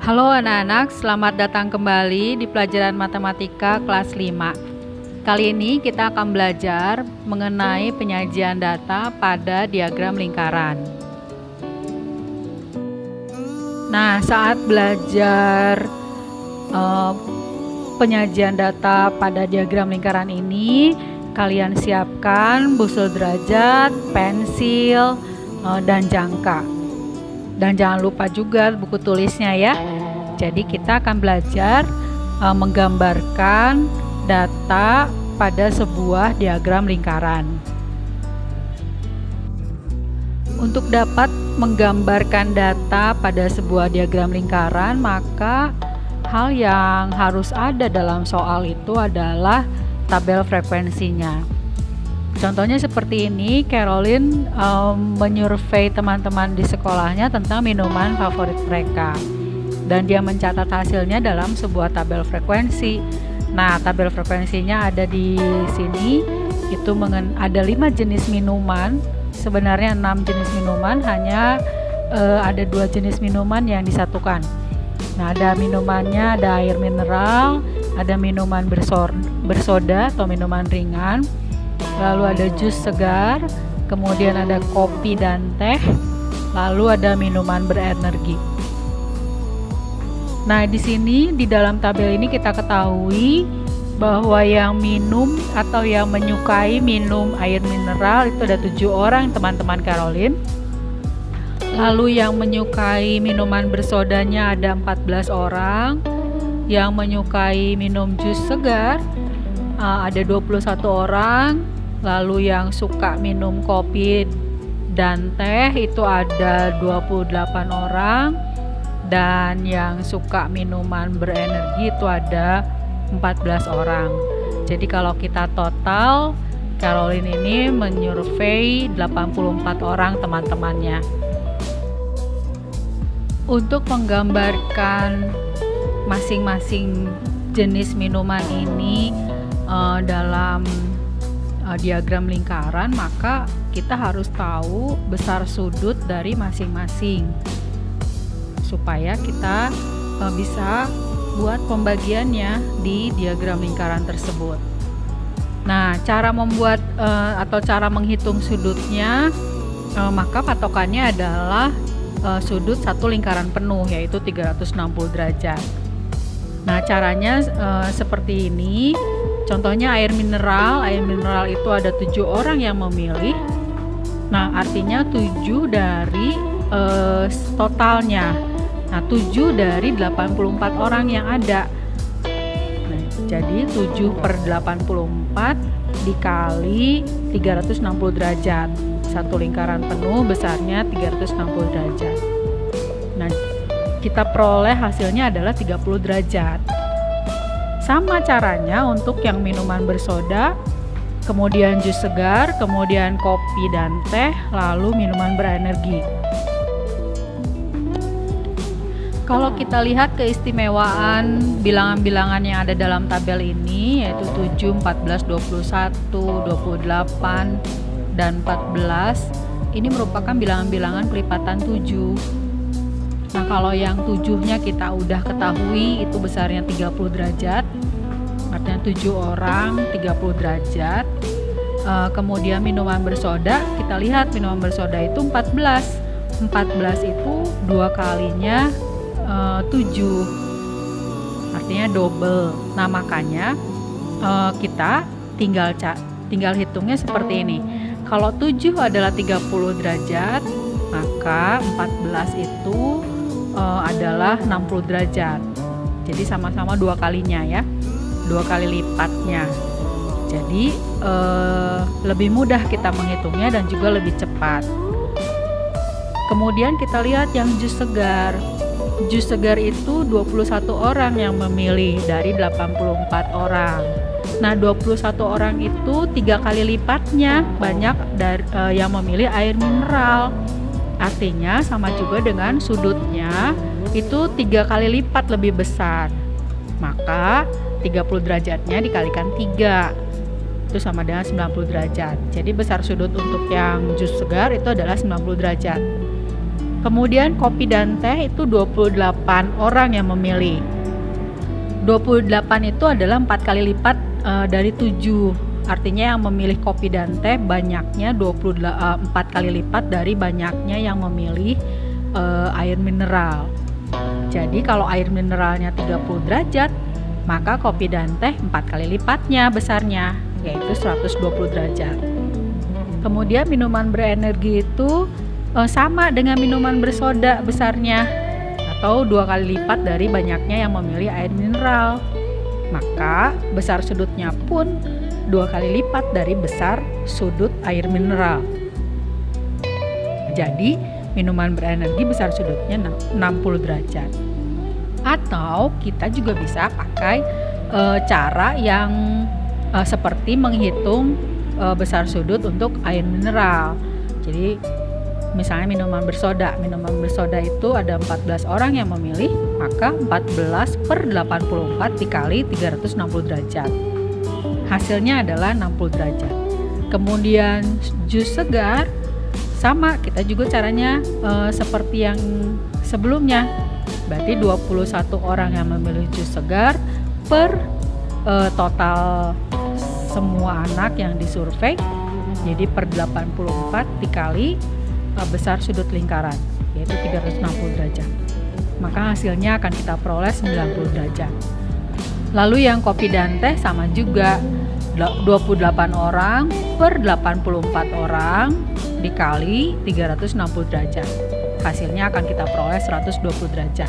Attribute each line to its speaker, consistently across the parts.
Speaker 1: Halo anak-anak, selamat datang kembali di pelajaran matematika kelas 5. Kali ini kita akan belajar mengenai penyajian data pada diagram lingkaran. Nah, saat belajar penyajian data pada diagram lingkaran ini, kalian siapkan busul derajat, pensil, dan jangka. Dan jangan lupa juga buku tulisnya ya. Jadi kita akan belajar menggambarkan data pada sebuah diagram lingkaran. Untuk dapat menggambarkan data pada sebuah diagram lingkaran, maka hal yang harus ada dalam soal itu adalah tabel frekuensinya. Contohnya seperti ini, Caroline menyurvei teman-teman di sekolahnya tentang minuman favorit mereka. Dan dia mencatat hasilnya dalam sebuah tabel frekuensi. Nah, tabel frekuensinya ada di sini. Itu ada 5 jenis minuman. Sebenarnya 6 jenis minuman, hanya ada 2 jenis minuman yang disatukan. Nah, ada minumannya, ada air mineral, ada minuman bersoda atau minuman ringan, lalu ada jus segar, kemudian ada kopi dan teh, lalu ada minuman berenergi. Nah, di sini di dalam tabel ini kita ketahui bahwa yang minum atau yang menyukai minum air mineral itu ada 7 orang teman-teman Caroline. Lalu yang menyukai minuman bersodanya ada 14 orang. Yang menyukai minum jus segar ada 21 orang. Lalu yang suka minum kopi dan teh itu ada 28 orang. Dan yang suka minuman berenergi itu ada 14 orang. Jadi kalau kita total, Caroline ini menyurvei 84 orang teman-temannya. Untuk menggambarkan masing-masing jenis minuman ini dalam diagram lingkaran, maka kita harus tahu besar sudut dari masing-masing supaya kita bisa buat pembagiannya di diagram lingkaran tersebut. Nah, cara membuat atau cara menghitung sudutnya, maka patokannya adalah sudut satu lingkaran penuh, yaitu 360 derajat. Nah, caranya seperti ini. Contohnya air mineral itu ada 7 orang yang memilih. Nah, artinya 7 dari totalnya. Nah, 7 dari 84 orang yang ada. Nah, jadi 7 per 84 dikali 360 derajat. Satu lingkaran penuh besarnya 360 derajat. Nah, kita peroleh hasilnya adalah 30 derajat. Sama caranya untuk yang minuman bersoda, kemudian jus segar, kemudian kopi dan teh, lalu minuman berenergi. Kalau kita lihat keistimewaan bilangan-bilangan yang ada dalam tabel ini, yaitu 7, 14, 21, 28, dan 14, ini merupakan bilangan-bilangan kelipatan 7. Nah, kalau yang 7-nya kita udah ketahui itu besarnya 30 derajat, artinya 7 orang 30 derajat. Kemudian minuman bersoda, kita lihat minuman bersoda itu 14. 14 itu 2 kalinya 7, artinya double. Nah, makanya kita tinggal hitungnya seperti ini. Kalau 7 adalah 30 derajat, maka 14 itu adalah 60 derajat. Jadi sama-sama 2 kalinya ya, 2 kali lipatnya. Jadi lebih mudah kita menghitungnya dan juga lebih cepat. Kemudian kita lihat yang jus segar. Jus segar itu 21 orang yang memilih dari 84 orang. Nah, 21 orang itu 3 kali lipatnya banyak yang memilih air mineral. Artinya sama juga dengan sudutnya itu 3 kali lipat lebih besar. Maka 30 derajatnya dikalikan 3. Itu sama dengan 90 derajat. Jadi besar sudut untuk yang jus segar itu adalah 90 derajat. Kemudian kopi dan teh itu 28 orang yang memilih. 28 itu adalah 4 kali lipat dari 7. Artinya yang memilih kopi dan teh banyaknya 4 kali lipat dari banyaknya yang memilih air mineral. Jadi kalau air mineralnya 30 derajat, maka kopi dan teh 4 kali lipatnya besarnya, yaitu 120 derajat. Kemudian minuman berenergi itu sama dengan minuman bersoda besarnya, atau 2 kali lipat dari banyaknya yang memilih air mineral. Maka besar sudutnya pun 2 kali lipat dari besar sudut air mineral. Jadi minuman berenergi besar sudutnya 60 derajat. Atau kita juga bisa pakai cara yang seperti menghitung besar sudut untuk air mineral. Jadi misalnya minuman bersoda itu ada 14 orang yang memilih, maka 14 per 84 dikali 360 derajat. Hasilnya adalah 60 derajat. Kemudian jus segar, sama, kita juga caranya seperti yang sebelumnya. Berarti 21 orang yang memilih jus segar per total semua anak yang disurvei. Jadi per 84 dikali besar sudut lingkaran, yaitu 360 derajat. Maka hasilnya akan kita peroleh 90 derajat. Lalu yang kopi dan teh sama juga, 28 orang per 84 orang dikali 360 derajat. Hasilnya akan kita peroleh 120 derajat.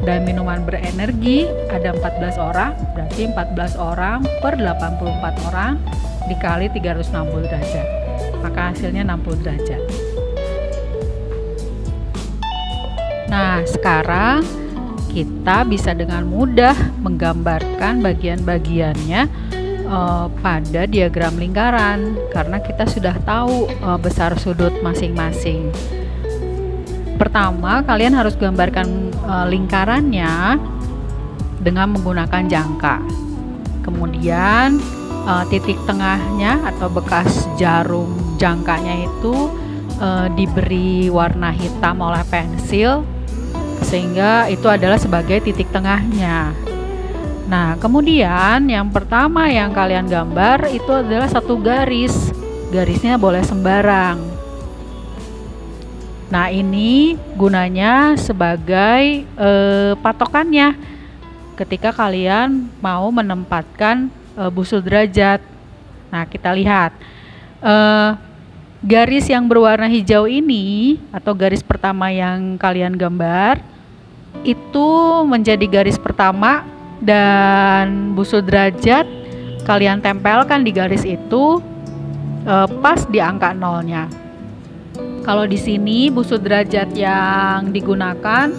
Speaker 1: Dan minuman berenergi ada 14 orang, berarti 14 orang per 84 orang dikali 360 derajat. Maka hasilnya 60 derajat. Nah, sekarang kita bisa dengan mudah menggambarkan bagian-bagiannya pada diagram lingkaran, karena kita sudah tahu besar sudut masing-masing. Pertama, kalian harus gambarkan lingkarannya dengan menggunakan jangka. Kemudian titik tengahnya atau bekas jarum jangkanya itu diberi warna hitam oleh pensil, sehingga itu adalah sebagai titik tengahnya. Nah, kemudian yang pertama yang kalian gambar itu adalah satu garis. Garisnya boleh sembarang. Nah, ini gunanya sebagai patokannya ketika kalian mau menempatkan busur derajat. Nah, kita lihat garis yang berwarna hijau ini atau garis pertama yang kalian gambar itu menjadi garis pertama, dan busur derajat kalian tempelkan di garis itu pas di angka nolnya. Kalau di sini busur derajat yang digunakan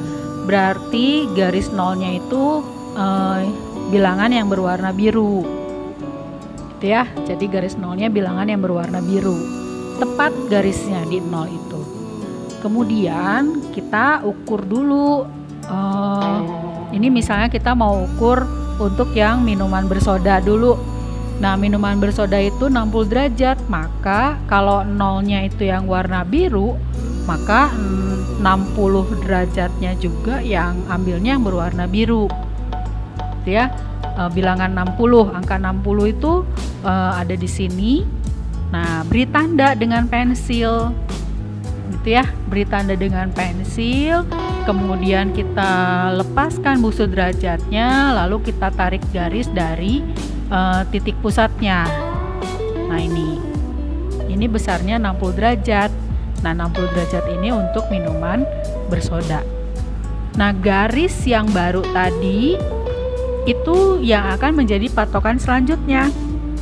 Speaker 1: berarti garis nolnya itu bilangan yang berwarna biru, gitu ya. Jadi garis nolnya bilangan yang berwarna biru, tepat garisnya di nol itu. Kemudian kita ukur dulu. Ini misalnya kita mau ukur untuk yang minuman bersoda dulu. Nah, minuman bersoda itu 60 derajat, maka kalau nolnya itu yang warna biru, maka 60 derajatnya juga yang ambilnya yang berwarna biru, gitu ya. Bilangan 60, angka 60 itu ada di sini. Nah, beri tanda dengan pensil, gitu ya, beri tanda dengan pensil. Kemudian kita lepaskan busur derajatnya, lalu kita tarik garis dari titik pusatnya. Nah, ini besarnya 60 derajat. Nah, 60 derajat ini untuk minuman bersoda. Nah, garis yang baru tadi itu yang akan menjadi patokan selanjutnya.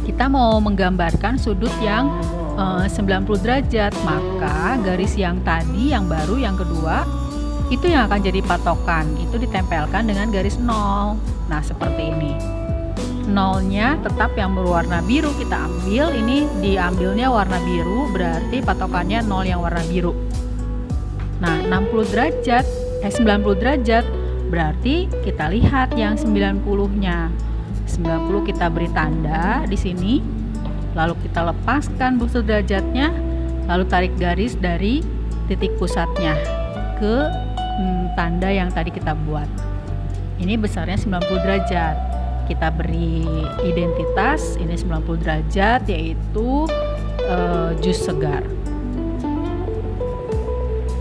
Speaker 1: Kita mau menggambarkan sudut yang 90 derajat, maka garis yang tadi yang baru yang kedua itu yang akan jadi patokan, itu ditempelkan dengan garis nol. Nah, seperti ini. Nolnya tetap yang berwarna biru kita ambil, ini diambilnya warna biru, berarti patokannya nol yang warna biru. Nah, 90 derajat 90 derajat berarti kita lihat yang 90-nya. 90 kita beri tanda di sini, lalu kita lepaskan busur derajatnya, lalu tarik garis dari titik pusatnya. ke tanda yang tadi kita buat. Ini besarnya 90 derajat. Kita beri identitas, ini 90 derajat, yaitu jus segar.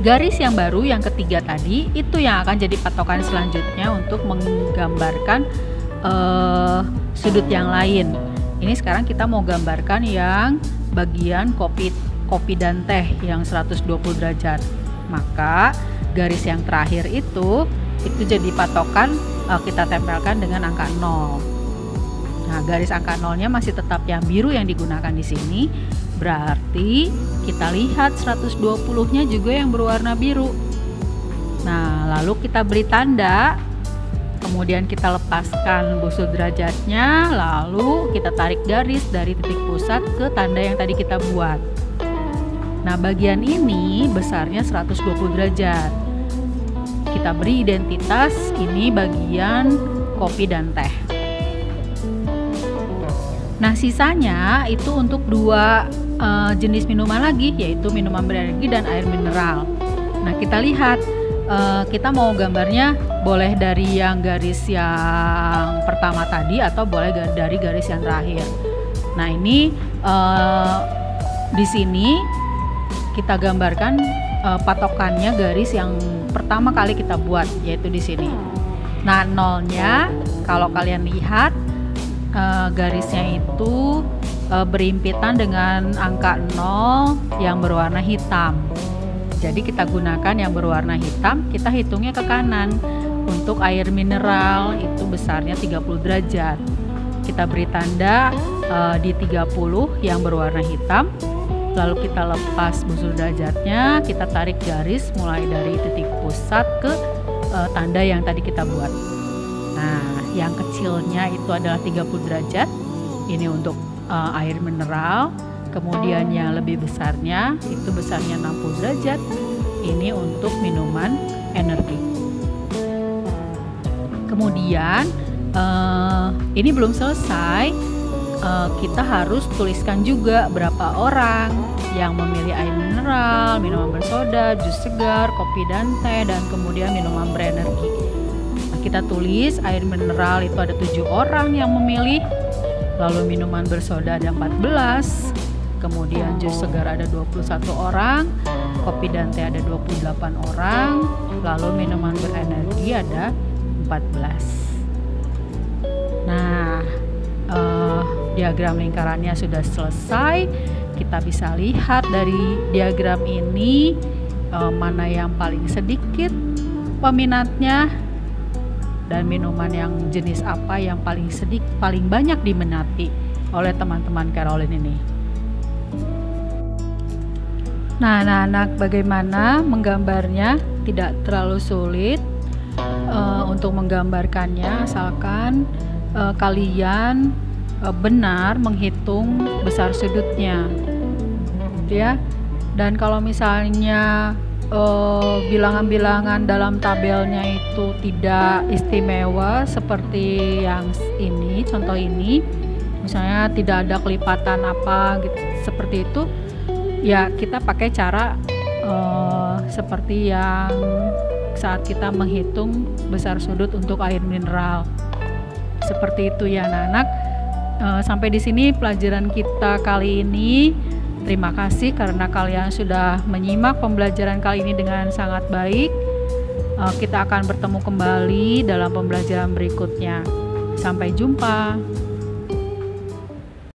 Speaker 1: Garis yang baru yang ketiga tadi itu yang akan jadi patokan selanjutnya untuk menggambarkan sudut yang lain. Ini sekarang kita mau gambarkan yang bagian kopi dan teh yang 120 derajat. Maka garis yang terakhir itu jadi patokan, kita tempelkan dengan angka 0. Nah, garis angka 0-nya masih tetap yang biru yang digunakan di sini. Berarti kita lihat 120-nya juga yang berwarna biru. Nah, lalu kita beri tanda, kemudian kita lepaskan busur derajatnya, lalu kita tarik garis dari titik pusat ke tanda yang tadi kita buat. Nah, bagian ini besarnya 120 derajat. Kita beri identitas, ini bagian kopi dan teh. Nah, sisanya itu untuk dua jenis minuman lagi, yaitu minuman berenergi dan air mineral. Nah, kita lihat, kita mau gambarnya boleh dari yang garis yang pertama tadi atau boleh dari garis yang terakhir. Nah, ini di sini kita gambarkan patokannya garis yang pertama kali kita buat, yaitu di sini. Nah, nolnya kalau kalian lihat garisnya itu berimpitan dengan angka 0 yang berwarna hitam. Jadi kita gunakan yang berwarna hitam, kita hitungnya ke kanan. Untuk air mineral itu besarnya 30 derajat. Kita beri tanda di 30 yang berwarna hitam. Lalu kita lepas busur derajatnya, kita tarik garis mulai dari titik pusat ke tanda yang tadi kita buat. Nah, yang kecilnya itu adalah 30 derajat. Ini untuk air mineral. Kemudian yang lebih besarnya itu besarnya 60 derajat. Ini untuk minuman energi. Kemudian ini belum selesai. Kita harus tuliskan juga berapa orang yang memilih air mineral, minuman bersoda, jus segar, kopi dan teh, dan kemudian minuman berenergi. Nah, kita tulis air mineral itu ada 7 orang yang memilih, lalu minuman bersoda ada 14, kemudian jus segar ada 21 orang, kopi dan teh ada 28 orang, lalu minuman berenergi ada 14. Nah, diagram lingkarannya sudah selesai. Kita bisa lihat dari diagram ini mana yang paling sedikit peminatnya dan minuman yang jenis apa yang paling banyak diminati oleh teman-teman Caroline ini. Nah, anak-anak, bagaimana menggambarnya? Tidak terlalu sulit untuk menggambarkannya, asalkan kalian benar menghitung besar sudutnya, ya. Dan kalau misalnya bilangan-bilangan dalam tabelnya itu tidak istimewa seperti yang ini, contoh ini, misalnya tidak ada kelipatan apa gitu, seperti itu, ya kita pakai cara seperti yang saat kita menghitung besar sudut untuk air mineral. Seperti itu ya anak-anak. Sampai di sini pelajaran kita kali ini. Terima kasih karena kalian sudah menyimak pembelajaran kali ini dengan sangat baik. Kita akan bertemu kembali dalam pembelajaran berikutnya. Sampai jumpa.